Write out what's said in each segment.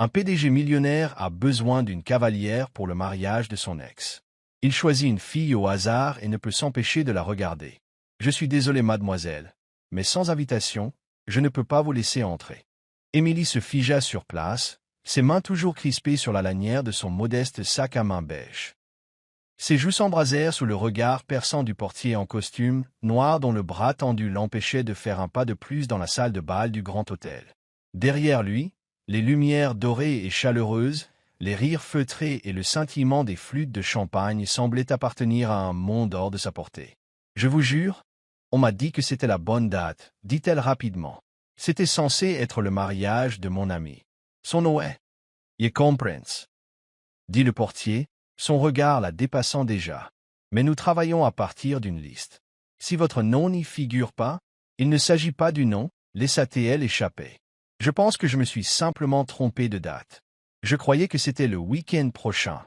Un PDG millionnaire a besoin d'une cavalière pour le mariage de son ex. Il choisit une fille au hasard et ne peut s'empêcher de la regarder. Je suis désolé, mademoiselle, mais sans invitation, je ne peux pas vous laisser entrer. Émilie se figea sur place, ses mains toujours crispées sur la lanière de son modeste sac à main beige. Ses joues s'embrasèrent sous le regard perçant du portier en costume noir dont le bras tendu l'empêchait de faire un pas de plus dans la salle de bal du grand hôtel. Derrière lui, les lumières dorées et chaleureuses, les rires feutrés et le scintillement des flûtes de champagne semblaient appartenir à un monde hors de sa portée. « Je vous jure, on m'a dit que c'était la bonne date, dit-elle rapidement. C'était censé être le mariage de mon ami. Son nom est... Je comprends, dit le portier, son regard la dépassant déjà. Mais nous travaillons à partir d'une liste. Si votre nom n'y figure pas, il ne s'agit pas du nom, laissa-t-elle échapper. Je pense que je me suis simplement trompé de date. Je croyais que c'était le week-end prochain.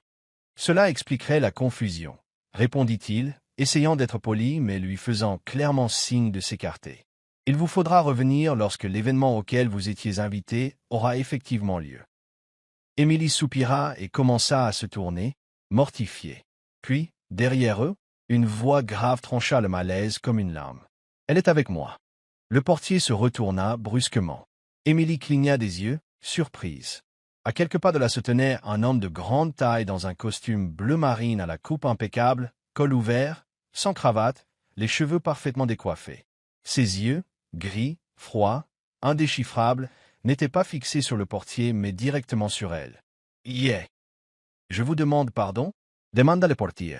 Cela expliquerait la confusion, répondit-il, essayant d'être poli mais lui faisant clairement signe de s'écarter. Il vous faudra revenir lorsque l'événement auquel vous étiez invité aura effectivement lieu. Émilie soupira et commença à se tourner, mortifiée. Puis, derrière eux, une voix grave trancha le malaise comme une lame. « Elle est avec moi. » Le portier se retourna brusquement. Émilie cligna des yeux, surprise. À quelques pas de là se tenait un homme de grande taille dans un costume bleu marine à la coupe impeccable, col ouvert, sans cravate, les cheveux parfaitement décoiffés. Ses yeux, gris, froids, indéchiffrables, n'étaient pas fixés sur le portier mais directement sur elle. « Yeah. Je vous demande pardon ?» demanda le portier.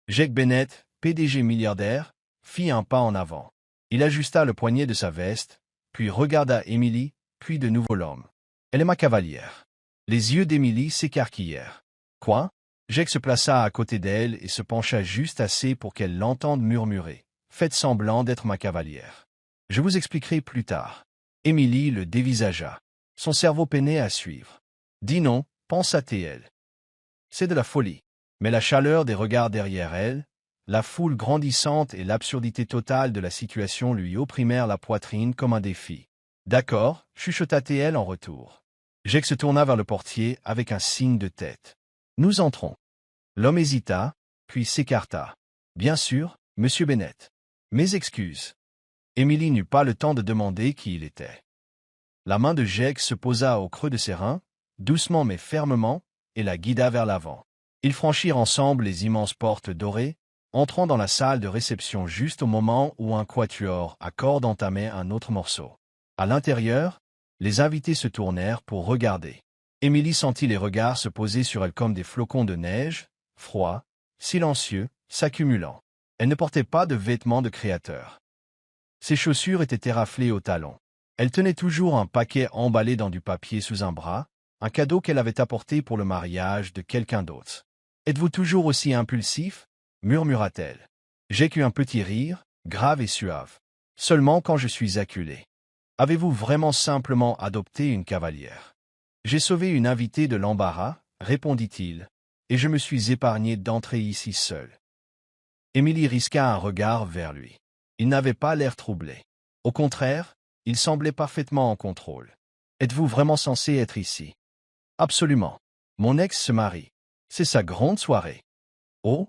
Jake Bennett, PDG milliardaire, fit un pas en avant. Il ajusta le poignet de sa veste, puis regarda Émilie, puis de nouveau l'homme. « Elle est ma cavalière. » Les yeux d'Émilie s'écarquillèrent. « Quoi ?» Jake se plaça à côté d'elle et se pencha juste assez pour qu'elle l'entende murmurer. « Faites semblant d'être ma cavalière. Je vous expliquerai plus tard. » Émilie le dévisagea. Son cerveau peinait à suivre. « Dis non, pensa-t-elle. C'est de la folie. » Mais la chaleur des regards derrière elle, la foule grandissante et l'absurdité totale de la situation lui opprimèrent la poitrine comme un défi. « D'accord, » chuchota-t-elle en retour. Jake se tourna vers le portier avec un signe de tête. « Nous entrons. » L'homme hésita, puis s'écarta. « Bien sûr, monsieur Bennett. Mes excuses. » Émilie n'eut pas le temps de demander qui il était. La main de Jake se posa au creux de ses reins, doucement mais fermement, et la guida vers l'avant. Ils franchirent ensemble les immenses portes dorées, entrant dans la salle de réception juste au moment où un quatuor à cordes entamait un autre morceau. À l'intérieur, les invités se tournèrent pour regarder. Émilie sentit les regards se poser sur elle comme des flocons de neige, froids, silencieux, s'accumulant. Elle ne portait pas de vêtements de créateur. Ses chaussures étaient éraflées aux talons. Elle tenait toujours un paquet emballé dans du papier sous un bras, un cadeau qu'elle avait apporté pour le mariage de quelqu'un d'autre. « Êtes-vous toujours aussi impulsif ?» murmura-t-elle. J'ai eu un petit rire, grave et suave. « Seulement quand je suis acculé. Avez-vous vraiment simplement adopté une cavalière ?»« J'ai sauvé une invitée de l'embarras, » répondit-il, « et je me suis épargné d'entrer ici seul. » Émilie risqua un regard vers lui. Il n'avait pas l'air troublé. Au contraire, il semblait parfaitement en contrôle. « Êtes-vous vraiment censé être ici ?»« Absolument. Mon ex se marie. C'est sa grande soirée. »« Oh »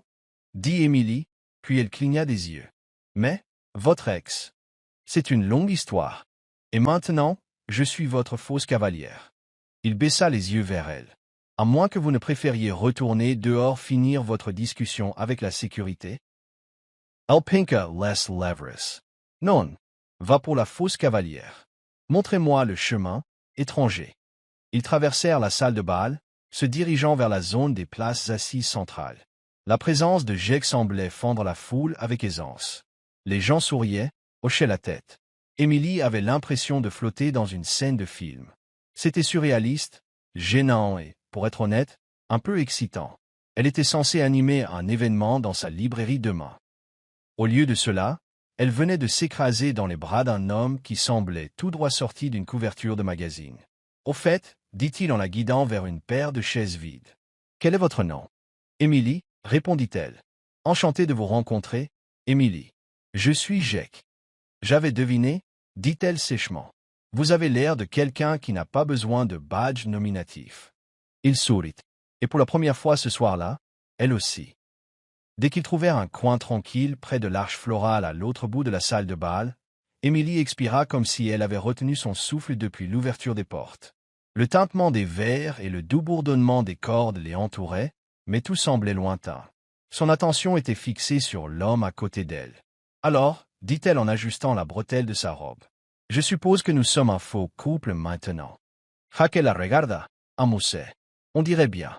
dit Émilie, puis elle cligna des yeux. « Mais, votre ex. C'est une longue histoire. Et maintenant, je suis votre fausse cavalière. » Il baissa les yeux vers elle. « À moins que vous ne préfériez retourner dehors finir votre discussion avec la sécurité. » Alpinka les lèvres. « Non. Va pour la fausse cavalière. Montrez-moi le chemin, étranger. » Ils traversèrent la salle de bal, se dirigeant vers la zone des places assises centrales. La présence de Jake semblait fendre la foule avec aisance. Les gens souriaient, hochaient la tête. Émilie avait l'impression de flotter dans une scène de film. C'était surréaliste, gênant et, pour être honnête, un peu excitant. Elle était censée animer un événement dans sa librairie demain. Au lieu de cela, elle venait de s'écraser dans les bras d'un homme qui semblait tout droit sorti d'une couverture de magazine. « Au fait, » dit-il en la guidant vers une paire de chaises vides. « Quel est votre nom ?»« Émilie, » répondit-elle. « Enchantée de vous rencontrer, Émilie. Je suis Jake. »« J'avais deviné, » dit-elle sèchement. Vous avez l'air de quelqu'un qui n'a pas besoin de badge nominatif. Il sourit. Et pour la première fois ce soir-là, elle aussi. Dès qu'ils trouvèrent un coin tranquille près de l'arche florale à l'autre bout de la salle de bal, Émilie expira comme si elle avait retenu son souffle depuis l'ouverture des portes. Le tintement des verres et le doux bourdonnement des cordes les entouraient, mais tout semblait lointain. Son attention était fixée sur l'homme à côté d'elle. Alors, dit-elle en ajustant la bretelle de sa robe, « Je suppose que nous sommes un faux couple maintenant. » Jaque la regarda, amusé. On dirait bien.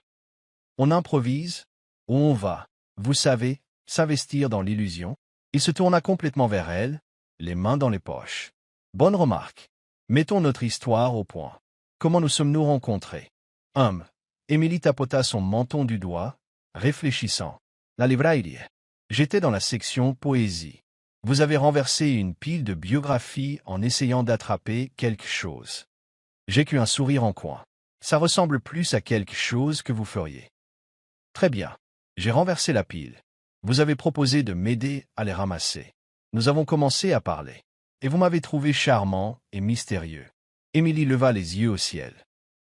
On improvise, ou on va, vous savez, s'investir dans l'illusion. Il se tourna complètement vers elle, les mains dans les poches. Bonne remarque. Mettons notre histoire au point. Comment nous sommes-nous rencontrés? Émilie tapota son menton du doigt, réfléchissant. La livraille. J'étais dans la section poésie. Vous avez renversé une pile de biographies en essayant d'attraper quelque chose. J'ai qu'un sourire en coin. Ça ressemble plus à quelque chose que vous feriez. Très bien. J'ai renversé la pile. Vous avez proposé de m'aider à les ramasser. Nous avons commencé à parler. Et vous m'avez trouvé charmant et mystérieux. Émilie leva les yeux au ciel.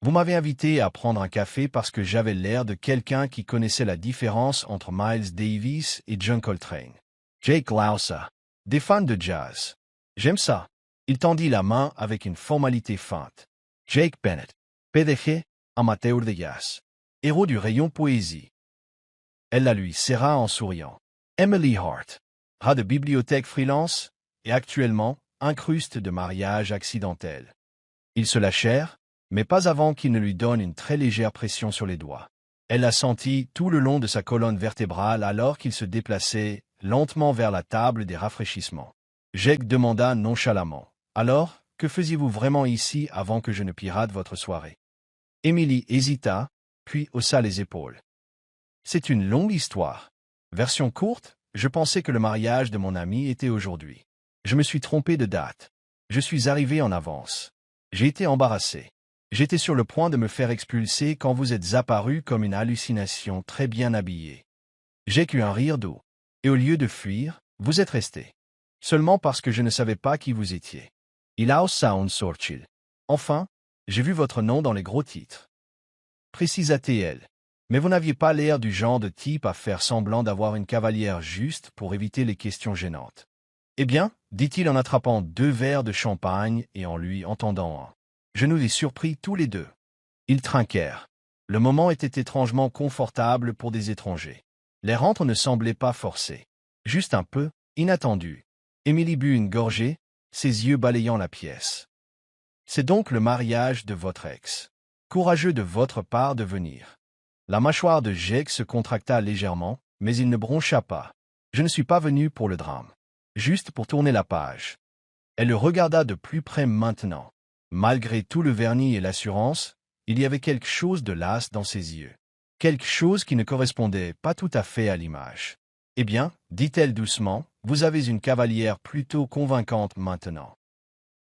Vous m'avez invité à prendre un café parce que j'avais l'air de quelqu'un qui connaissait la différence entre Miles Davis et John Coltrane. Jake Lausa, des fans de jazz. J'aime ça. Il tendit la main avec une formalité feinte. Jake Bennett, PDG, amateur de jazz. Héros du rayon poésie. Elle la lui serra en souriant. Emily Hart, rat de bibliothèque freelance, et actuellement, incruste de mariage accidentel. Ils se lâchèrent, mais pas avant qu'il ne lui donne une très légère pression sur les doigts. Elle la sentit tout le long de sa colonne vertébrale alors qu'il se déplaçait lentement vers la table des rafraîchissements. Jake demanda nonchalamment. « Alors, que faisiez-vous vraiment ici avant que je ne pirate votre soirée ?» Émilie hésita, puis haussa les épaules. « C'est une longue histoire. Version courte, je pensais que le mariage de mon ami était aujourd'hui. Je me suis trompé de date. Je suis arrivé en avance. J'ai été embarrassé. J'étais sur le point de me faire expulser quand vous êtes apparu comme une hallucination très bien habillée. J'ai eu un rire doux. Et au lieu de fuir, vous êtes resté. Seulement parce que je ne savais pas qui vous étiez. Il a haussa un sourcil. Enfin, j'ai vu votre nom dans les gros titres. Précisa-t-elle. Mais vous n'aviez pas l'air du genre de type à faire semblant d'avoir une cavalière juste pour éviter les questions gênantes. Eh bien, dit-il en attrapant 2 verres de champagne et en lui en tendant un. Je nous ai surpris tous les deux. Ils trinquèrent. Le moment était étrangement confortable pour des étrangers. Les rentres ne semblaient pas forcés. Juste un peu, inattendus. Émilie but une gorgée, ses yeux balayant la pièce. C'est donc le mariage de votre ex. Courageux de votre part de venir. La mâchoire de Jake se contracta légèrement, mais il ne broncha pas. Je ne suis pas venu pour le drame. Juste pour tourner la page. Elle le regarda de plus près maintenant. Malgré tout le vernis et l'assurance, il y avait quelque chose de las dans ses yeux. Quelque chose qui ne correspondait pas tout à fait à l'image. Eh bien, dit-elle doucement, vous avez une cavalière plutôt convaincante maintenant.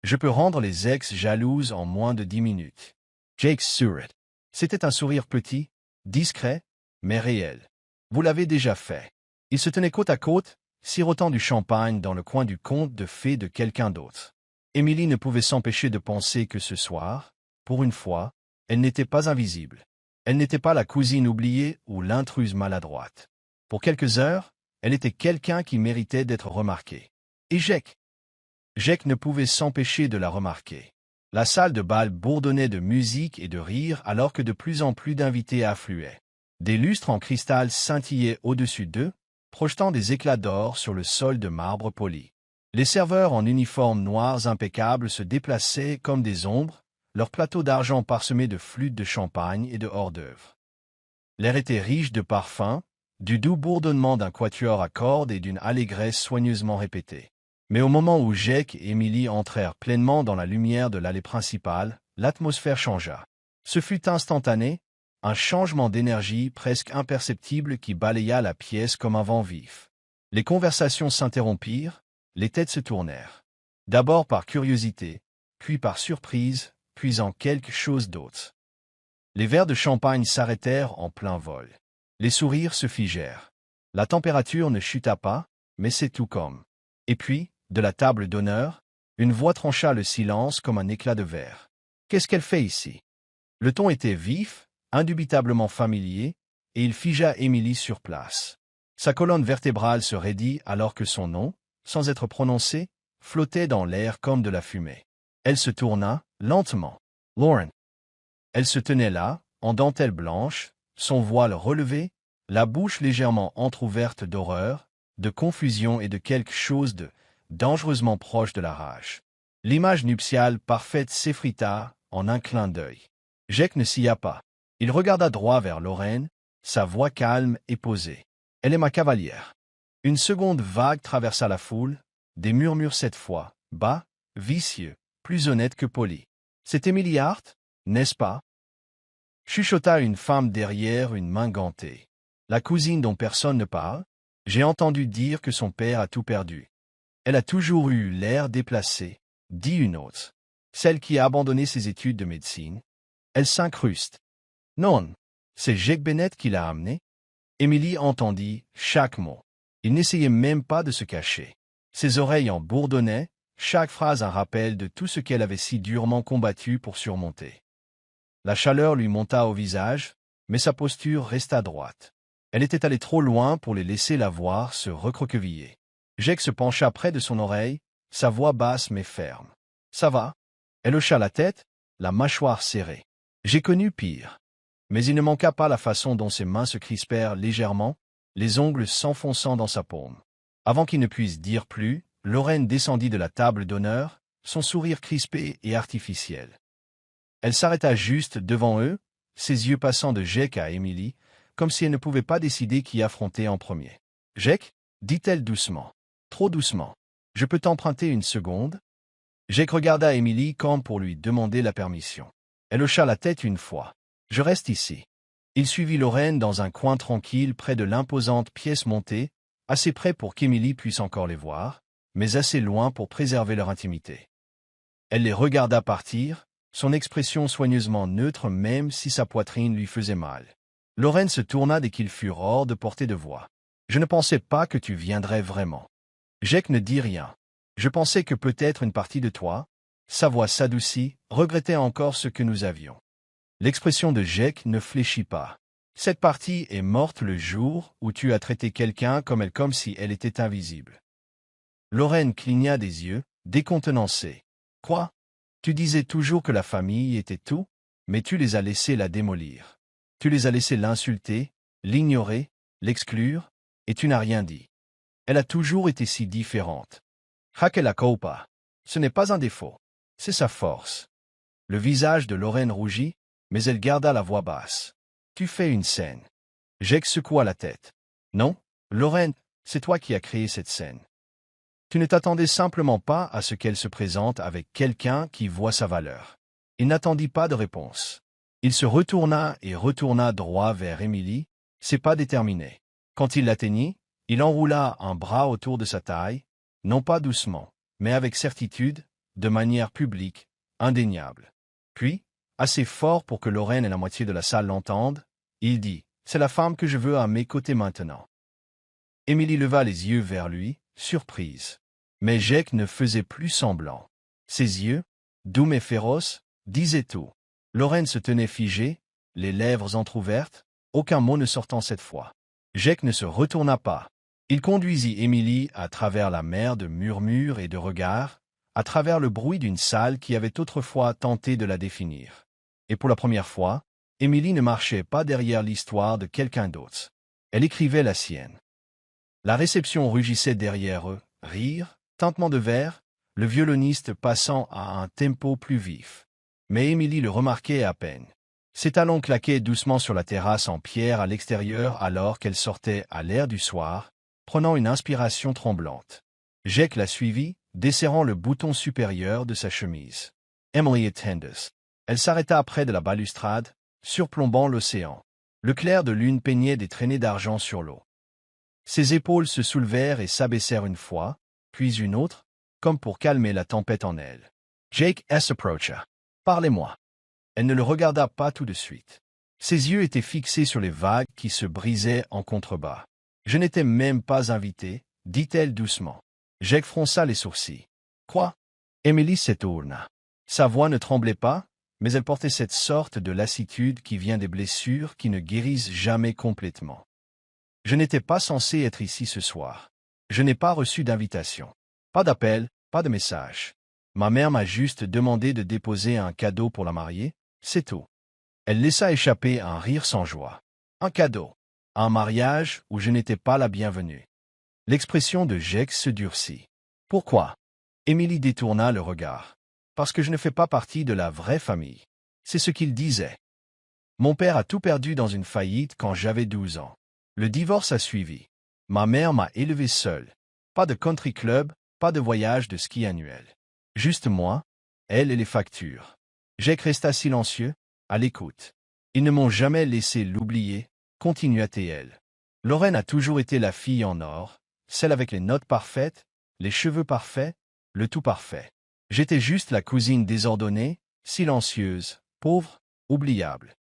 Je peux rendre les ex jalouses en moins de 10 minutes. Jake sourit. C'était un sourire petit, discret, mais réel. Vous l'avez déjà fait. Il se tenait côte à côte, sirotant du champagne dans le coin du conte de fées de quelqu'un d'autre. Émilie ne pouvait s'empêcher de penser que ce soir, pour une fois, elle n'était pas invisible. Elle n'était pas la cousine oubliée ou l'intruse maladroite. Pour quelques heures, elle était quelqu'un qui méritait d'être remarqué. Et Jake ne pouvait s'empêcher de la remarquer. La salle de bal bourdonnait de musique et de rire alors que de plus en plus d'invités affluaient. Des lustres en cristal scintillaient au-dessus d'eux, projetant des éclats d'or sur le sol de marbre poli. Les serveurs en uniformes noirs impeccables se déplaçaient comme des ombres, leurs plateaux d'argent parsemés de flûtes de champagne et de hors-d'œuvre. L'air était riche de parfums, du doux bourdonnement d'un quatuor à cordes et d'une allégresse soigneusement répétée. Mais au moment où Jake et Émilie entrèrent pleinement dans la lumière de l'allée principale, l'atmosphère changea. Ce fut instantané, un changement d'énergie presque imperceptible qui balaya la pièce comme un vent vif. Les conversations s'interrompirent, les têtes se tournèrent. D'abord par curiosité, puis par surprise, puis en quelque chose d'autre. Les verres de champagne s'arrêtèrent en plein vol. Les sourires se figèrent. La température ne chuta pas, mais c'est tout comme. Et puis, de la table d'honneur, Une voix trancha le silence comme un éclat de verre. Qu'est-ce qu'elle fait ici? Le ton était vif, indubitablement familier, et il figea Émilie sur place. Sa colonne vertébrale se raidit alors que son nom, sans être prononcé, flottait dans l'air comme de la fumée. Elle se tourna, lentement. Lauren. Elle se tenait là, en dentelle blanche, son voile relevé, la bouche légèrement entr'ouverte d'horreur, de confusion et de quelque chose de dangereusement proche de la rage. L'image nuptiale parfaite s'effrita en un clin d'œil. Jake ne s'y a pas. Il regarda droit vers Lorraine, sa voix calme et posée. « Elle est ma cavalière. » Une seconde vague traversa la foule, des murmures cette fois, bas, vicieux, plus honnêtes que polis. « C'est Emily Hart, n'est-ce pas ?» Chuchota une femme derrière une main gantée. « La cousine dont personne ne parle? J'ai entendu dire que son père a tout perdu. Elle a toujours eu l'air déplacé, dit une autre. Celle qui a abandonné ses études de médecine. Elle s'incruste. Non, c'est Jake Bennett qui l'a amenée. Émilie entendit chaque mot. Il n'essayait même pas de se cacher. Ses oreilles en bourdonnaient, chaque phrase un rappel de tout ce qu'elle avait si durement combattu pour surmonter. La chaleur lui monta au visage, mais sa posture resta droite. Elle était allée trop loin pour les laisser la voir se recroqueviller. Jake se pencha près de son oreille, sa voix basse mais ferme. « Ça va ?» Elle hocha la tête, la mâchoire serrée. « J'ai connu pire. » Mais il ne manqua pas la façon dont ses mains se crispèrent légèrement, les ongles s'enfonçant dans sa paume. Avant qu'il ne puisse dire plus, Lorraine descendit de la table d'honneur, son sourire crispé et artificiel. Elle s'arrêta juste devant eux, ses yeux passant de Jake à Émilie, comme si elle ne pouvait pas décider qui affronter en premier. « Jake ?» dit-elle doucement. Trop doucement. « Je peux t'emprunter une seconde ?» Jake regarda Émilie comme pour lui demander la permission. Elle hocha la tête une fois. « Je reste ici. » Il suivit Lorraine dans un coin tranquille près de l'imposante pièce montée, assez près pour qu'Émilie puisse encore les voir, mais assez loin pour préserver leur intimité. Elle les regarda partir, son expression soigneusement neutre même si sa poitrine lui faisait mal. Lorraine se tourna dès qu'ils furent hors de portée de voix. « Je ne pensais pas que tu viendrais vraiment. » Jake ne dit rien. « Je pensais que peut-être une partie de toi, » sa voix s'adoucit, regrettait encore ce que nous avions. L'expression de Jake ne fléchit pas. « Cette partie est morte le jour où tu as traité quelqu'un comme si elle était invisible. » Lorraine cligna des yeux, décontenancée. « Quoi? Tu disais toujours que la famille était tout, mais tu les as laissés la démolir. Tu les as laissés l'insulter, l'ignorer, l'exclure, et tu n'as rien dit. Elle a toujours été si différente. Hake la culpa. Ce n'est pas un défaut. C'est sa force. » Le visage de Lorraine rougit, mais elle garda la voix basse. « Tu fais une scène. » Jake secoua la tête. « Non, Lorraine, c'est toi qui as créé cette scène. Tu ne t'attendais simplement pas à ce qu'elle se présente avec quelqu'un qui voit sa valeur. » Il n'attendit pas de réponse. Il se retourna et retourna droit vers Émilie, ses pas déterminés. Quand il l'atteignit, il enroula un bras autour de sa taille, non pas doucement, mais avec certitude, de manière publique, indéniable. Puis, assez fort pour que Lorraine et la moitié de la salle l'entendent, il dit « C'est la femme que je veux à mes côtés maintenant. » Émilie leva les yeux vers lui, surprise. Mais Jake ne faisait plus semblant. Ses yeux, doux mais féroces, disaient tout. Lorraine se tenait figée, les lèvres entr'ouvertes, aucun mot ne sortant cette fois. Jake ne se retourna pas. Il conduisit Émilie à travers la mer de murmures et de regards, à travers le bruit d'une salle qui avait autrefois tenté de la définir. Et pour la première fois, Émilie ne marchait pas derrière l'histoire de quelqu'un d'autre. Elle écrivait la sienne. La réception rugissait derrière eux, rire, tintement de verre, le violoniste passant à un tempo plus vif. Mais Émilie le remarquait à peine. Ses talons claquaient doucement sur la terrasse en pierre à l'extérieur alors qu'elle sortait à l'air du soir, prenant une inspiration tremblante. Jake la suivit, desserrant le bouton supérieur de sa chemise. Emily attendait. Elle s'arrêta près de la balustrade, surplombant l'océan. Le clair de lune peignait des traînées d'argent sur l'eau. Ses épaules se soulevèrent et s'abaissèrent une fois, puis une autre, comme pour calmer la tempête en elle. Jake s'approcha. « Parlez-moi. » Elle ne le regarda pas tout de suite. Ses yeux étaient fixés sur les vagues qui se brisaient en contrebas. « Je n'étais même pas invité, dit-elle doucement. Jake fronça les sourcils. « Quoi? Émilie s'étourna. Sa voix ne tremblait pas, mais elle portait cette sorte de lassitude qui vient des blessures qui ne guérissent jamais complètement. Je n'étais pas censé être ici ce soir. Je n'ai pas reçu d'invitation. Pas d'appel, pas de message. Ma mère m'a juste demandé de déposer un cadeau pour la mariée, c'est tout. Elle laissa échapper un rire sans joie. Un cadeau. Un mariage où je n'étais pas la bienvenue. L'expression de Jake se durcit. Pourquoi? Émilie détourna le regard. Parce que je ne fais pas partie de la vraie famille. C'est ce qu'il disait. Mon père a tout perdu dans une faillite quand j'avais 12 ans. Le divorce a suivi. Ma mère m'a élevé seule. Pas de country club, pas de voyage de ski annuel. Juste moi, elle et les factures. Jake resta silencieux, à l'écoute. Ils ne m'ont jamais laissé l'oublier, continua-t-elle. Lorraine a toujours été la fille en or, celle avec les notes parfaites, les cheveux parfaits, le tout parfait. J'étais juste la cousine désordonnée, silencieuse, pauvre, oubliable.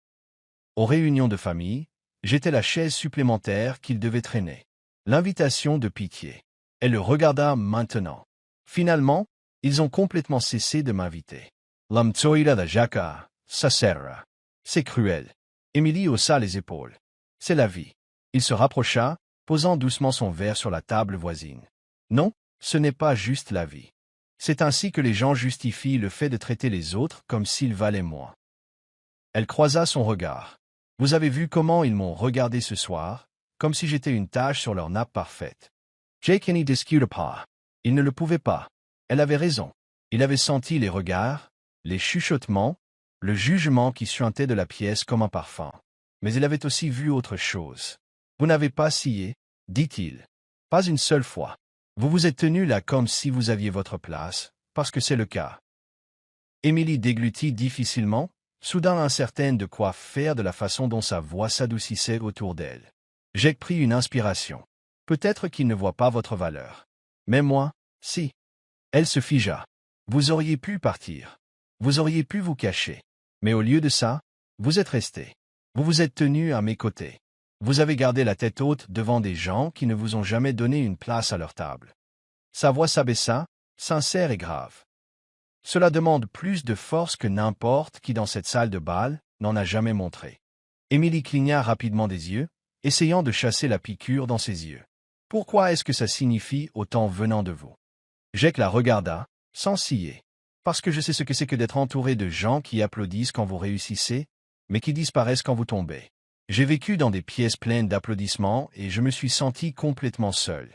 Aux réunions de famille, j'étais la chaise supplémentaire qu'il devait traîner. L'invitation de pitié. Elle le regarda maintenant. Finalement, ils ont complètement cessé de m'inviter. L'homme toira de Jacques, ça sert. C'est cruel. Émilie haussa les épaules. C'est la vie. Il se rapprocha, posant doucement son verre sur la table voisine. Non, ce n'est pas juste la vie. C'est ainsi que les gens justifient le fait de traiter les autres comme s'ils valaient moins. Elle croisa son regard. Vous avez vu comment ils m'ont regardé ce soir, comme si j'étais une tache sur leur nappe parfaite. Jake n'y discute pas. Il ne le pouvait pas. Elle avait raison. Il avait senti les regards, les chuchotements, le jugement qui suintait de la pièce comme un parfum. Mais il avait aussi vu autre chose. Vous n'avez pas scié, dit-il. Pas une seule fois. Vous vous êtes tenu là comme si vous aviez votre place, parce que c'est le cas. Émilie déglutit difficilement, soudain incertaine de quoi faire de la façon dont sa voix s'adoucissait autour d'elle. Jake prit une inspiration. Peut-être qu'il ne voit pas votre valeur. Mais moi, si. Elle se figea. Vous auriez pu partir. Vous auriez pu vous cacher. Mais au lieu de ça, vous êtes resté. Vous vous êtes tenu à mes côtés. Vous avez gardé la tête haute devant des gens qui ne vous ont jamais donné une place à leur table. Sa voix s'abaissa, sincère et grave. Cela demande plus de force que n'importe qui dans cette salle de bal n'en a jamais montré. Émilie cligna rapidement des yeux, essayant de chasser la piqûre dans ses yeux. Pourquoi est-ce que ça signifie autant venant de vous? Jake la regarda, sans scier. Parce que je sais ce que c'est que d'être entouré de gens qui applaudissent quand vous réussissez, mais qui disparaissent quand vous tombez. J'ai vécu dans des pièces pleines d'applaudissements et je me suis senti complètement seul.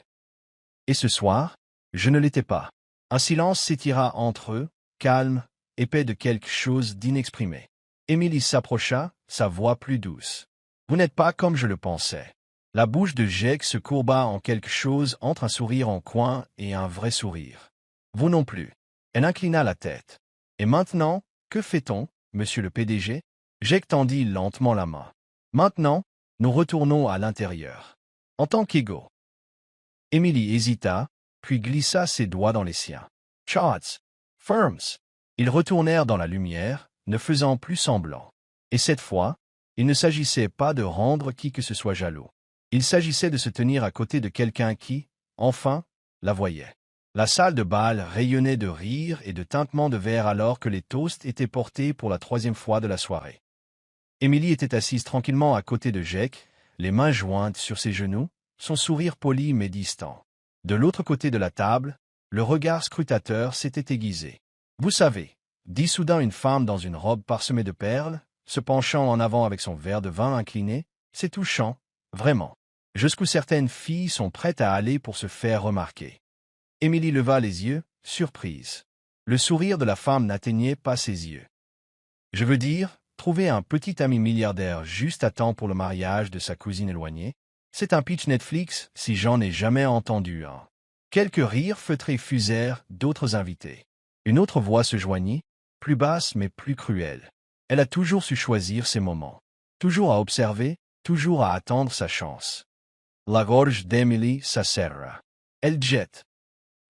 Et ce soir, je ne l'étais pas. Un silence s'étira entre eux, calme, épais de quelque chose d'inexprimé. Émilie s'approcha, sa voix plus douce. Vous n'êtes pas comme je le pensais. La bouche de Jake se courba en quelque chose entre un sourire en coin et un vrai sourire. Vous non plus. Elle inclina la tête. Et maintenant, que fait-on, monsieur le PDG? Jake tendit lentement la main. Maintenant, nous retournons à l'intérieur. En tant qu'égaux. Émilie hésita, puis glissa ses doigts dans les siens. Charts, Firms. Ils retournèrent dans la lumière, ne faisant plus semblant. Et cette fois, il ne s'agissait pas de rendre qui que ce soit jaloux. Il s'agissait de se tenir à côté de quelqu'un qui, enfin, la voyait. La salle de bal rayonnait de rires et de tintements de verre alors que les toasts étaient portés pour la 3e fois de la soirée. Émilie était assise tranquillement à côté de Jake, les mains jointes sur ses genoux, son sourire poli mais distant. De l'autre côté de la table, le regard scrutateur s'était aiguisé. Vous savez, dit soudain une femme dans une robe parsemée de perles, se penchant en avant avec son verre de vin incliné, c'est touchant, vraiment. Jusqu'où certaines filles sont prêtes à aller pour se faire remarquer. Émilie leva les yeux, surprise. Le sourire de la femme n'atteignait pas ses yeux. Je veux dire, trouver un petit ami milliardaire juste à temps pour le mariage de sa cousine éloignée, c'est un pitch Netflix si j'en ai jamais entendu un. Quelques rires feutrés fusèrent d'autres invités. Une autre voix se joignit, plus basse mais plus cruelle. Elle a toujours su choisir ses moments. Toujours à observer, toujours à attendre sa chance. La gorge d'Emily s'asserra. Elle jette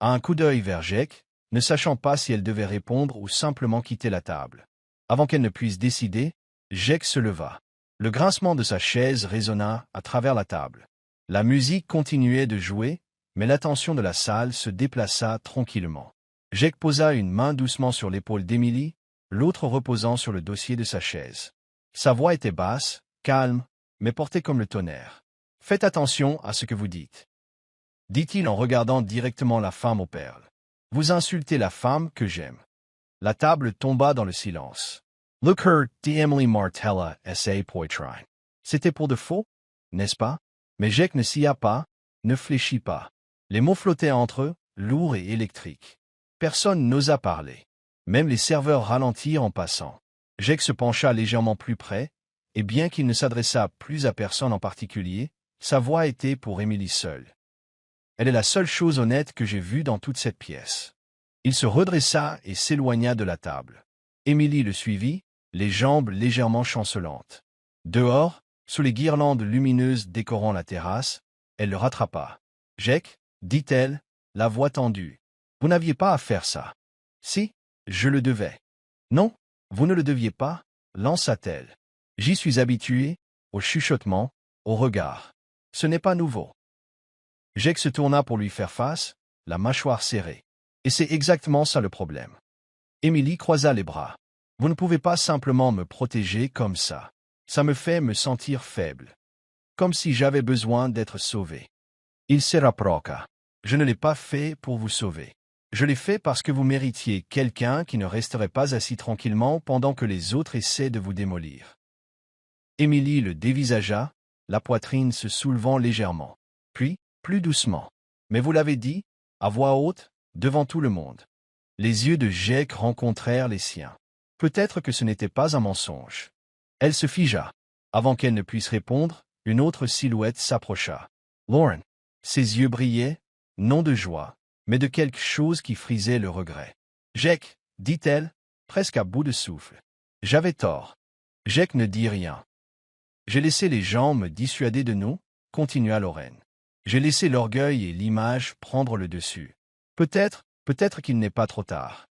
un coup d'œil vers Jake, ne sachant pas si elle devait répondre ou simplement quitter la table. Avant qu'elle ne puisse décider, Jake se leva. Le grincement de sa chaise résonna à travers la table. La musique continuait de jouer, mais l'attention de la salle se déplaça tranquillement. Jake posa une main doucement sur l'épaule d'Emily, l'autre reposant sur le dossier de sa chaise. Sa voix était basse, calme, mais portée comme le tonnerre. « Faites attention à ce que vous dites. » dit-il en regardant directement la femme aux perles. « Vous insultez la femme que j'aime. » La table tomba dans le silence. « Look her, dit Emily Martella, S.A. Poitrin. » C'était pour de faux, n'est-ce pas? Mais Jake ne sia pas, ne fléchit pas. Les mots flottaient entre eux, lourds et électriques. Personne n'osa parler. Même les serveurs ralentirent en passant. Jake se pencha légèrement plus près, et bien qu'il ne s'adressât plus à personne en particulier, sa voix était pour Emily seule. Elle est la seule chose honnête que j'ai vue dans toute cette pièce. Il se redressa et s'éloigna de la table. Emily le suivit, les jambes légèrement chancelantes. Dehors, sous les guirlandes lumineuses décorant la terrasse, elle le rattrapa. « Jake, dit-elle, la voix tendue, vous n'aviez pas à faire ça. »« Si, je le devais. »« Non, vous ne le deviez pas, lança-t-elle. »« J'y suis habitué, au chuchotement, au regard. Ce n'est pas nouveau. » Jake se tourna pour lui faire face, la mâchoire serrée. Et c'est exactement ça le problème. Emily croisa les bras. « Vous ne pouvez pas simplement me protéger comme ça. Ça me fait me sentir faible. Comme si j'avais besoin d'être sauvé. » Il se rapprocha. « Je ne l'ai pas fait pour vous sauver. Je l'ai fait parce que vous méritiez quelqu'un qui ne resterait pas assis tranquillement pendant que les autres essaient de vous démolir. » Emily le dévisagea, la poitrine se soulevant légèrement. Puis, plus doucement. « Mais vous l'avez dit, à voix haute, devant tout le monde. » Les yeux de Jake rencontrèrent les siens. Peut-être que ce n'était pas un mensonge. Elle se figea. Avant qu'elle ne puisse répondre, une autre silhouette s'approcha. Lauren. Ses yeux brillaient, non de joie, mais de quelque chose qui frisait le regret. « Jake, dit-elle, presque à bout de souffle. J'avais tort. » Jake ne dit rien. « J'ai laissé les gens me dissuader de nous, » continua Lauren. « J'ai laissé l'orgueil et l'image prendre le dessus. Peut-être qu'il n'est pas trop tard. »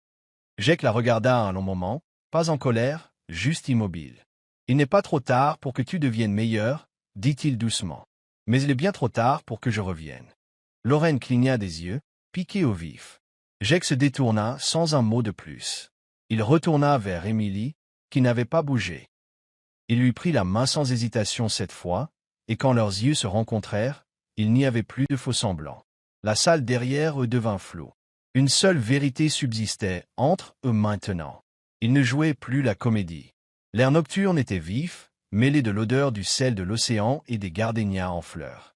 Jake la regarda un long moment, pas en colère, juste immobile. « Il n'est pas trop tard pour que tu deviennes meilleur, » dit-il doucement. « Mais il est bien trop tard pour que je revienne. » Lauren cligna des yeux, piqué au vif. Jake se détourna sans un mot de plus. Il retourna vers Emily, qui n'avait pas bougé. Il lui prit la main sans hésitation cette fois, et quand leurs yeux se rencontrèrent, il n'y avait plus de faux-semblants. La salle derrière eux devint floue. Une seule vérité subsistait entre eux maintenant. Ils ne jouaient plus la comédie. L'air nocturne était vif, mêlé de l'odeur du sel de l'océan et des gardénias en fleurs.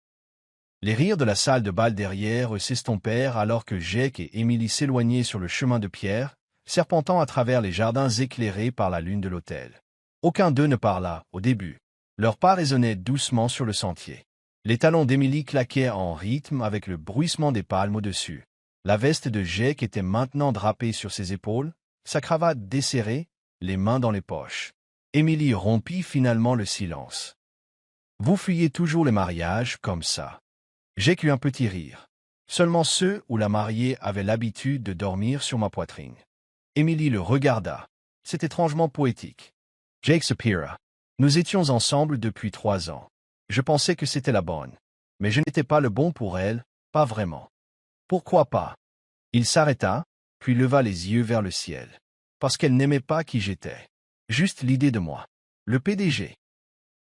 Les rires de la salle de bal derrière eux s'estompèrent alors que Jake et Emily s'éloignaient sur le chemin de pierre, serpentant à travers les jardins éclairés par la lune de l'hôtel. Aucun d'eux ne parla, au début. Leurs pas résonnaient doucement sur le sentier. Les talons d'Emily claquaient en rythme avec le bruissement des palmes au-dessus. La veste de Jake était maintenant drapée sur ses épaules, sa cravate desserrée, les mains dans les poches. Emily rompit finalement le silence. « Vous fuyez toujours le mariage comme ça. » Jake eut un petit rire. Seulement ceux où la mariée avait l'habitude de dormir sur ma poitrine. Emily le regarda. C'est étrangement poétique. Jake soupira. Nous étions ensemble depuis 3 ans. Je pensais que c'était la bonne. Mais je n'étais pas le bon pour elle, pas vraiment. Pourquoi pas? Il s'arrêta, puis leva les yeux vers le ciel. Parce qu'elle n'aimait pas qui j'étais. Juste l'idée de moi. Le PDG.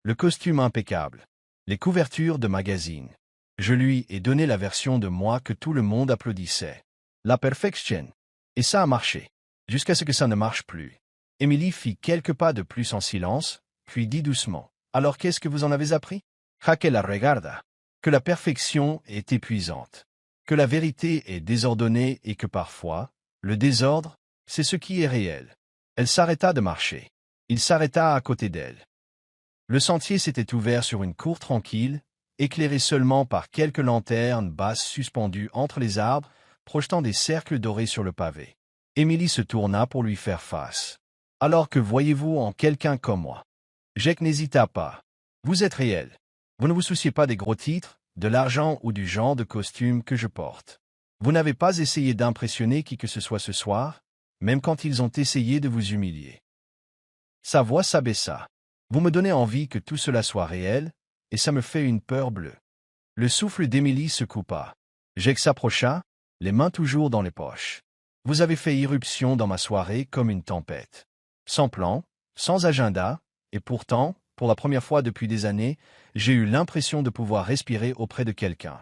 Le costume impeccable. Les couvertures de magazines. Je lui ai donné la version de moi que tout le monde applaudissait. La perfection. Et ça a marché. Jusqu'à ce que ça ne marche plus. Emily fit quelques pas de plus en silence, puis dit doucement. Alors qu'est-ce que vous en avez appris? Raquel la regarda. Que la perfection est épuisante. Que la vérité est désordonnée et que parfois, le désordre, c'est ce qui est réel. Elle s'arrêta de marcher. Il s'arrêta à côté d'elle. Le sentier s'était ouvert sur une cour tranquille, éclairée seulement par quelques lanternes basses suspendues entre les arbres, projetant des cercles dorés sur le pavé. Emily se tourna pour lui faire face. « Alors que voyez-vous en quelqu'un comme moi ?» Jake n'hésita pas. « Vous êtes réel. Vous ne vous souciez pas des gros titres, de l'argent ou du genre de costume que je porte. Vous n'avez pas essayé d'impressionner qui que ce soit ce soir, même quand ils ont essayé de vous humilier. » Sa voix s'abaissa. « Vous me donnez envie que tout cela soit réel, et ça me fait une peur bleue. » Le souffle d'Emily se coupa. Jake s'approcha, les mains toujours dans les poches. Vous avez fait irruption dans ma soirée comme une tempête. Sans plan, sans agenda, et pourtant, pour la première fois depuis des années, j'ai eu l'impression de pouvoir respirer auprès de quelqu'un.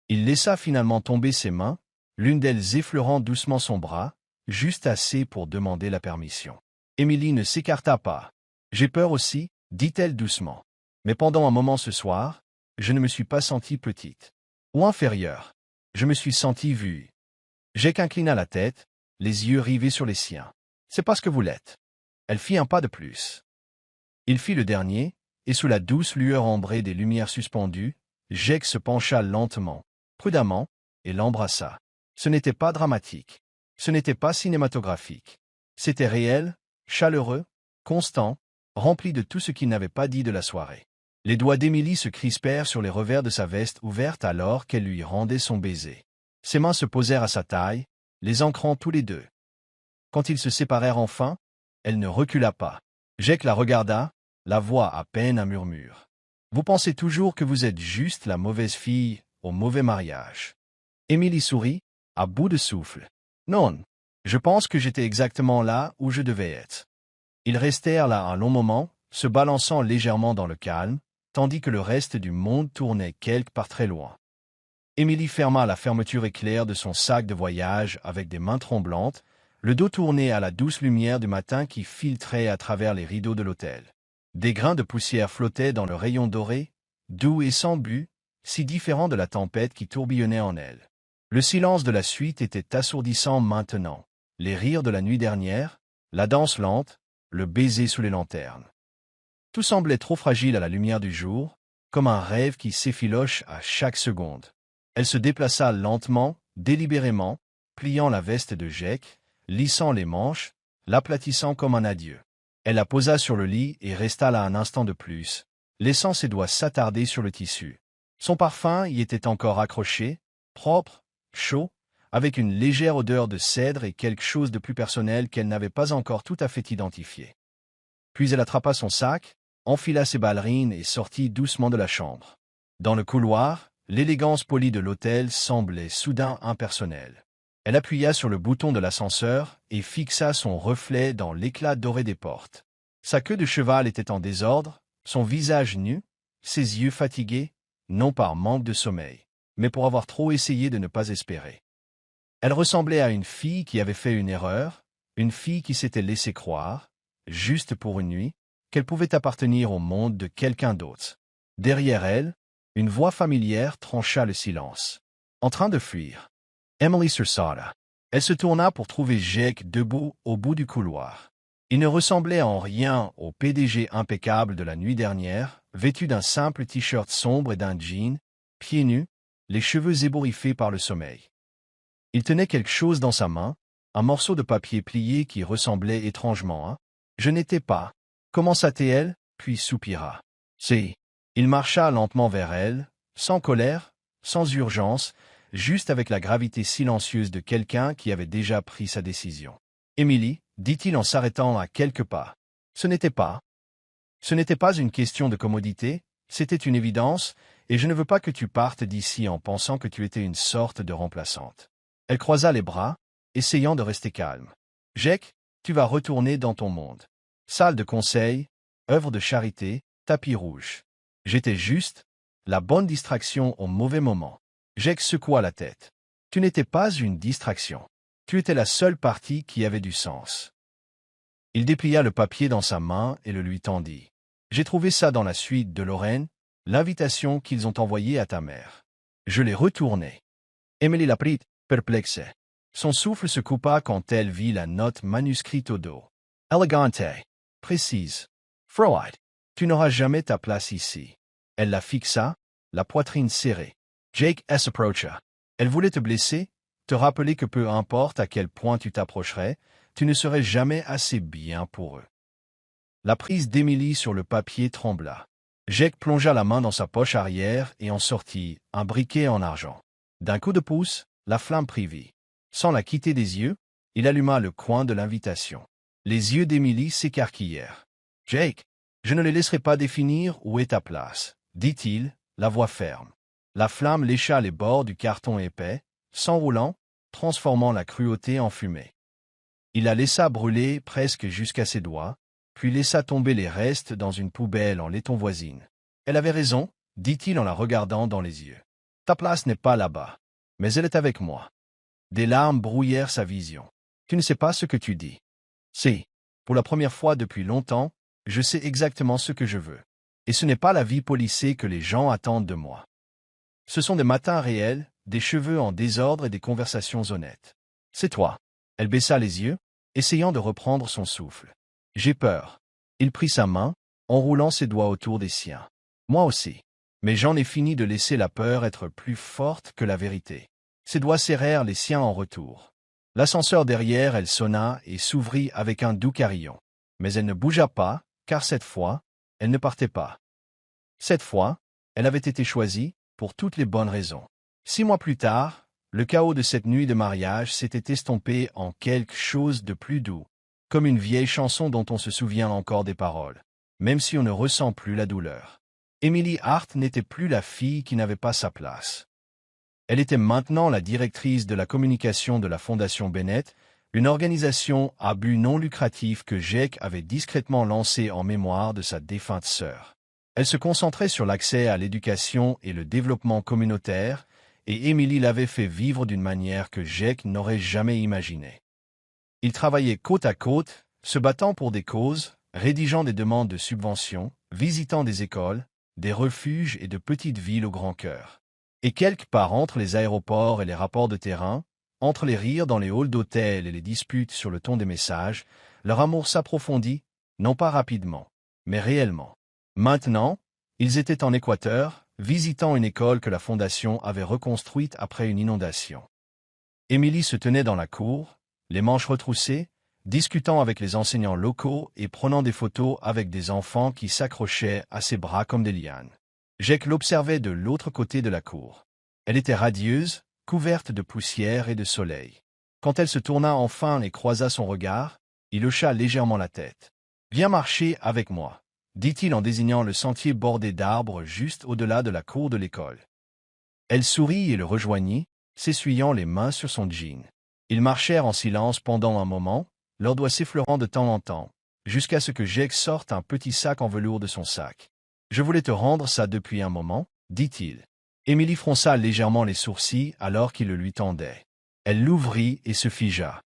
Il laissa finalement tomber ses mains, l'une d'elles effleurant doucement son bras, juste assez pour demander la permission. Émilie ne s'écarta pas. J'ai peur aussi, dit-elle doucement. Mais pendant un moment ce soir, je ne me suis pas sentie petite. Ou inférieure. Je me suis sentie vue. Jake inclina la tête, les yeux rivés sur les siens. C'est parce que vous l'êtes. Elle fit un pas de plus. Il fit le dernier, et sous la douce lueur ambrée des lumières suspendues, Jake se pencha lentement, prudemment, et l'embrassa. Ce n'était pas dramatique. Ce n'était pas cinématographique. C'était réel, chaleureux, constant, rempli de tout ce qu'il n'avait pas dit de la soirée. Les doigts d'Émilie se crispèrent sur les revers de sa veste ouverte alors qu'elle lui rendait son baiser. Ses mains se posèrent à sa taille, les ancrant tous les deux. Quand ils se séparèrent enfin, elle ne recula pas. Jake la regarda, la voix à peine un murmure. « Vous pensez toujours que vous êtes juste la mauvaise fille au mauvais mariage. » Émilie sourit, à bout de souffle. « Non, je pense que j'étais exactement là où je devais être. » Ils restèrent là un long moment, se balançant légèrement dans le calme, tandis que le reste du monde tournait quelque part très loin. Émilie ferma la fermeture éclair de son sac de voyage avec des mains tremblantes, le dos tourné à la douce lumière du matin qui filtrait à travers les rideaux de l'hôtel. Des grains de poussière flottaient dans le rayon doré, doux et sans but, si différent de la tempête qui tourbillonnait en elle. Le silence de la suite était assourdissant maintenant. Les rires de la nuit dernière, la danse lente, le baiser sous les lanternes. Tout semblait trop fragile à la lumière du jour, comme un rêve qui s'effiloche à chaque seconde. Elle se déplaça lentement, délibérément, pliant la veste de Jake, lissant les manches, l'aplatissant comme un adieu. Elle la posa sur le lit et resta là un instant de plus, laissant ses doigts s'attarder sur le tissu. Son parfum y était encore accroché, propre, chaud, avec une légère odeur de cèdre et quelque chose de plus personnel qu'elle n'avait pas encore tout à fait identifié. Puis elle attrapa son sac, enfila ses ballerines et sortit doucement de la chambre. Dans le couloir, l'élégance polie de l'hôtel semblait soudain impersonnelle. Elle appuya sur le bouton de l'ascenseur et fixa son reflet dans l'éclat doré des portes. Sa queue de cheval était en désordre, son visage nu, ses yeux fatigués, non par manque de sommeil, mais pour avoir trop essayé de ne pas espérer. Elle ressemblait à une fille qui avait fait une erreur, une fille qui s'était laissée croire, juste pour une nuit, qu'elle pouvait appartenir au monde de quelqu'un d'autre. Derrière elle, une voix familière trancha le silence. En train de fuir. Emily sursauta. Elle se tourna pour trouver Jake debout au bout du couloir. Il ne ressemblait en rien au PDG impeccable de la nuit dernière, vêtu d'un simple t-shirt sombre et d'un jean, pieds nus, les cheveux ébouriffés par le sommeil. Il tenait quelque chose dans sa main, un morceau de papier plié qui ressemblait étrangement à « Je n'étais pas », commença-t-elle, puis soupira. « C'est ». Il marcha lentement vers elle, sans colère, sans urgence, juste avec la gravité silencieuse de quelqu'un qui avait déjà pris sa décision. « Émilie », dit-il en s'arrêtant à quelques pas. « Ce n'était pas une question de commodité, c'était une évidence, et je ne veux pas que tu partes d'ici en pensant que tu étais une sorte de remplaçante. » Elle croisa les bras, essayant de rester calme. « Jake, tu vas retourner dans ton monde. Salle de conseil, œuvre de charité, tapis rouge. J'étais juste la bonne distraction au mauvais moment. » Jake secoua la tête. « Tu n'étais pas une distraction. Tu étais la seule partie qui avait du sens. » Il déplia le papier dans sa main et le lui tendit. « J'ai trouvé ça dans la suite de Lorraine, l'invitation qu'ils ont envoyée à ta mère. Je l'ai retournée. » Emily la prit, perplexe. Son souffle se coupa quand elle vit la note manuscrite au dos. « Elegante, précise. Freud, tu n'auras jamais ta place ici. » Elle la fixa, la poitrine serrée. Jake s'approcha. Elle voulait te blesser, te rappeler que peu importe à quel point tu t'approcherais, tu ne serais jamais assez bien pour eux. La prise d'Émilie sur le papier trembla. Jake plongea la main dans sa poche arrière et en sortit un briquet en argent. D'un coup de pouce, la flamme prit vie. Sans la quitter des yeux, il alluma le coin de l'invitation. Les yeux d'Émilie s'écarquillèrent. « Jake, je ne les laisserai pas définir où est ta place, » dit-il, la voix ferme. La flamme lécha les bords du carton épais, s'enroulant, transformant la cruauté en fumée. Il la laissa brûler presque jusqu'à ses doigts, puis laissa tomber les restes dans une poubelle en laiton voisine. Elle avait raison, dit-il en la regardant dans les yeux. Ta place n'est pas là-bas, mais elle est avec moi. Des larmes brouillèrent sa vision. Tu ne sais pas ce que tu dis. Si, pour la première fois depuis longtemps, je sais exactement ce que je veux. Et ce n'est pas la vie policée que les gens attendent de moi. Ce sont des matins réels, des cheveux en désordre et des conversations honnêtes. C'est toi. Elle baissa les yeux, essayant de reprendre son souffle. J'ai peur. Il prit sa main, enroulant ses doigts autour des siens. Moi aussi. Mais j'en ai fini de laisser la peur être plus forte que la vérité. Ses doigts serrèrent les siens en retour. L'ascenseur derrière elle sonna et s'ouvrit avec un doux carillon. Mais elle ne bougea pas, car cette fois, elle ne partait pas. Cette fois, elle avait été choisie, pour toutes les bonnes raisons. 6 mois plus tard, le chaos de cette nuit de mariage s'était estompé en quelque chose de plus doux, comme une vieille chanson dont on se souvient encore des paroles, même si on ne ressent plus la douleur. Emily Hart n'était plus la fille qui n'avait pas sa place. Elle était maintenant la directrice de la communication de la Fondation Bennett, une organisation à but non lucratif que Jake avait discrètement lancée en mémoire de sa défunte sœur. Elle se concentrait sur l'accès à l'éducation et le développement communautaire, et Emily l'avait fait vivre d'une manière que Jake n'aurait jamais imaginée. Ils travaillaient côte à côte, se battant pour des causes, rédigeant des demandes de subventions, visitant des écoles, des refuges et de petites villes au grand cœur. Et quelque part entre les aéroports et les rapports de terrain, entre les rires dans les halls d'hôtels et les disputes sur le ton des messages, leur amour s'approfondit, non pas rapidement, mais réellement. Maintenant, ils étaient en Équateur, visitant une école que la Fondation avait reconstruite après une inondation. Émilie se tenait dans la cour, les manches retroussées, discutant avec les enseignants locaux et prenant des photos avec des enfants qui s'accrochaient à ses bras comme des lianes. Jake l'observait de l'autre côté de la cour. Elle était radieuse, couverte de poussière et de soleil. Quand elle se tourna enfin et croisa son regard, il hocha légèrement la tête. « Viens marcher avec moi », dit-il en désignant le sentier bordé d'arbres juste au-delà de la cour de l'école. Elle sourit et le rejoignit, s'essuyant les mains sur son jean. Ils marchèrent en silence pendant un moment, leurs doigts s'effleurant de temps en temps, jusqu'à ce que Jake sorte un petit sac en velours de son sac. « Je voulais te rendre ça depuis un moment, » dit-il. Émilie fronça légèrement les sourcils alors qu'il le lui tendait. Elle l'ouvrit et se figea.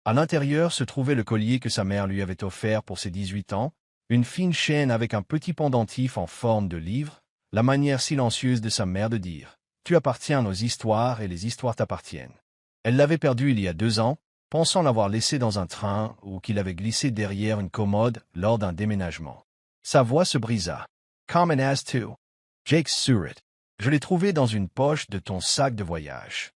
À l'intérieur se trouvait le collier que sa mère lui avait offert pour ses 18 ans, une fine chaîne avec un petit pendentif en forme de livre, la manière silencieuse de sa mère de dire « Tu appartiens aux histoires et les histoires t'appartiennent ». Elle l'avait perdu il y a 2 ans, pensant l'avoir laissé dans un train ou qu'il avait glissé derrière une commode lors d'un déménagement. Sa voix se brisa. « Common as to. Jake Surratt. Je l'ai trouvé dans une poche de ton sac de voyage.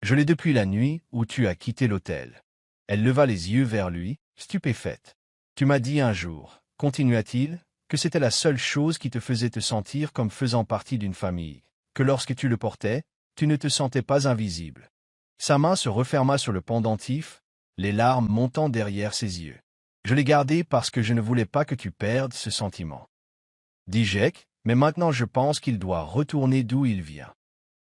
Je l'ai depuis la nuit où tu as quitté l'hôtel. » Elle leva les yeux vers lui, stupéfaite. « Tu m'as dit un jour, continua-t-il, que c'était la seule chose qui te faisait te sentir comme faisant partie d'une famille, que lorsque tu le portais, tu ne te sentais pas invisible. » Sa main se referma sur le pendentif, les larmes montant derrière ses yeux. « Je l'ai gardé parce que je ne voulais pas que tu perdes ce sentiment. » Dit Jake, mais maintenant je pense qu'il doit retourner d'où il vient.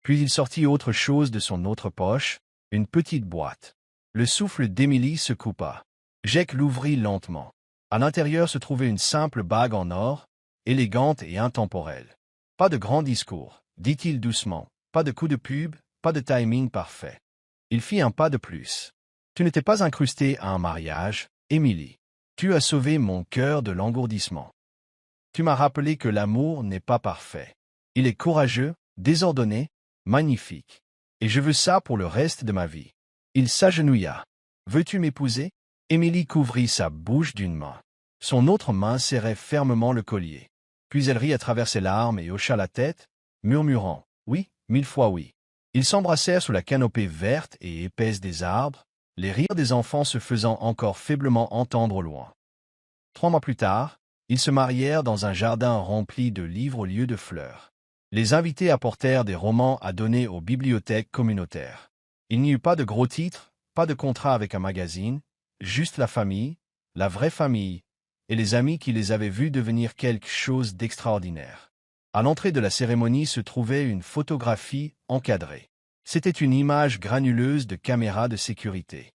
Puis il sortit autre chose de son autre poche, une petite boîte. Le souffle d'Émilie se coupa. Jake l'ouvrit lentement. À l'intérieur se trouvait une simple bague en or, élégante et intemporelle. « Pas de grand discours, » dit-il doucement, « pas de coup de pub, pas de timing parfait. » Il fit un pas de plus. « Tu n'étais pas incrustée à un mariage, Émilie. Tu as sauvé mon cœur de l'engourdissement. Tu m'as rappelé que l'amour n'est pas parfait. Il est courageux, désordonné, magnifique. Et je veux ça pour le reste de ma vie. » Il s'agenouilla. « Veux-tu m'épouser ?» Émilie couvrit sa bouche d'une main. Son autre main serrait fermement le collier. Puis elle rit à travers ses larmes et hocha la tête, murmurant « Oui, 1000 fois oui. » Ils s'embrassèrent sous la canopée verte et épaisse des arbres, les rires des enfants se faisant encore faiblement entendre au loin. 3 mois plus tard, ils se marièrent dans un jardin rempli de livres au lieu de fleurs. Les invités apportèrent des romans à donner aux bibliothèques communautaires. Il n'y eut pas de gros titres, pas de contrat avec un magazine, juste la famille, la vraie famille, et les amis qui les avaient vus devenir quelque chose d'extraordinaire. À l'entrée de la cérémonie se trouvait une photographie encadrée. C'était une image granuleuse de caméra de sécurité.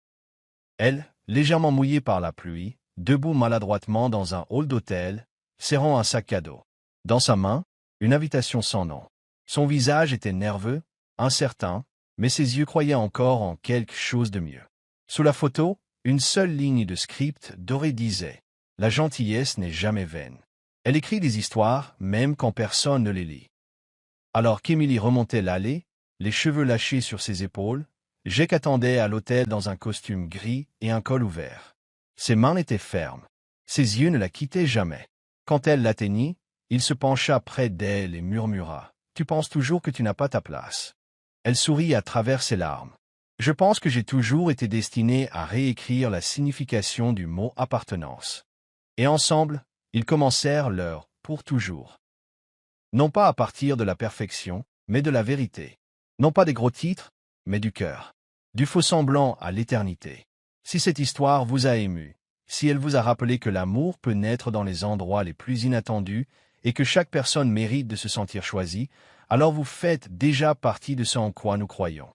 Elle, légèrement mouillée par la pluie, debout maladroitement dans un hall d'hôtel, serrant un sac à dos. Dans sa main, une invitation sans nom. Son visage était nerveux, incertain, mais ses yeux croyaient encore en quelque chose de mieux. Sous la photo, une seule ligne de script doré disait « La gentillesse n'est jamais vaine ». Elle écrit des histoires, même quand personne ne les lit. Alors qu'Emily remontait l'allée, les cheveux lâchés sur ses épaules, Jake attendait à l'hôtel dans un costume gris et un col ouvert. Ses mains étaient fermes. Ses yeux ne la quittaient jamais. Quand elle l'atteignit, il se pencha près d'elle et murmura « Tu penses toujours que tu n'as pas ta place ?» Elle sourit à travers ses larmes. « Je pense que j'ai toujours été destinée à réécrire la signification du mot appartenance. » Et ensemble, ils commencèrent leur « pour toujours ». Non pas à partir de la perfection, mais de la vérité. Non pas des gros titres, mais du cœur. Du faux-semblant à l'éternité. Si cette histoire vous a ému, si elle vous a rappelé que l'amour peut naître dans les endroits les plus inattendus et que chaque personne mérite de se sentir choisie, alors vous faites déjà partie de ce en quoi nous croyons.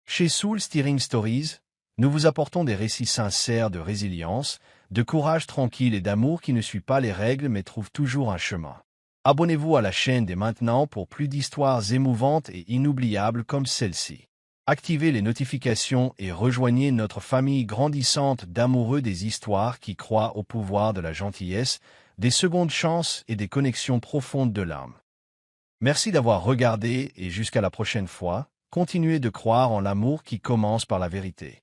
Chez Soul Steering Stories, nous vous apportons des récits sincères de résilience, de courage tranquille et d'amour qui ne suit pas les règles mais trouve toujours un chemin. Abonnez-vous à la chaîne dès maintenant pour plus d'histoires émouvantes et inoubliables comme celle-ci. Activez les notifications et rejoignez notre famille grandissante d'amoureux des histoires qui croient au pouvoir de la gentillesse, des secondes chances et des connexions profondes de l'âme. Merci d'avoir regardé et jusqu'à la prochaine fois, continuez de croire en l'amour qui commence par la vérité.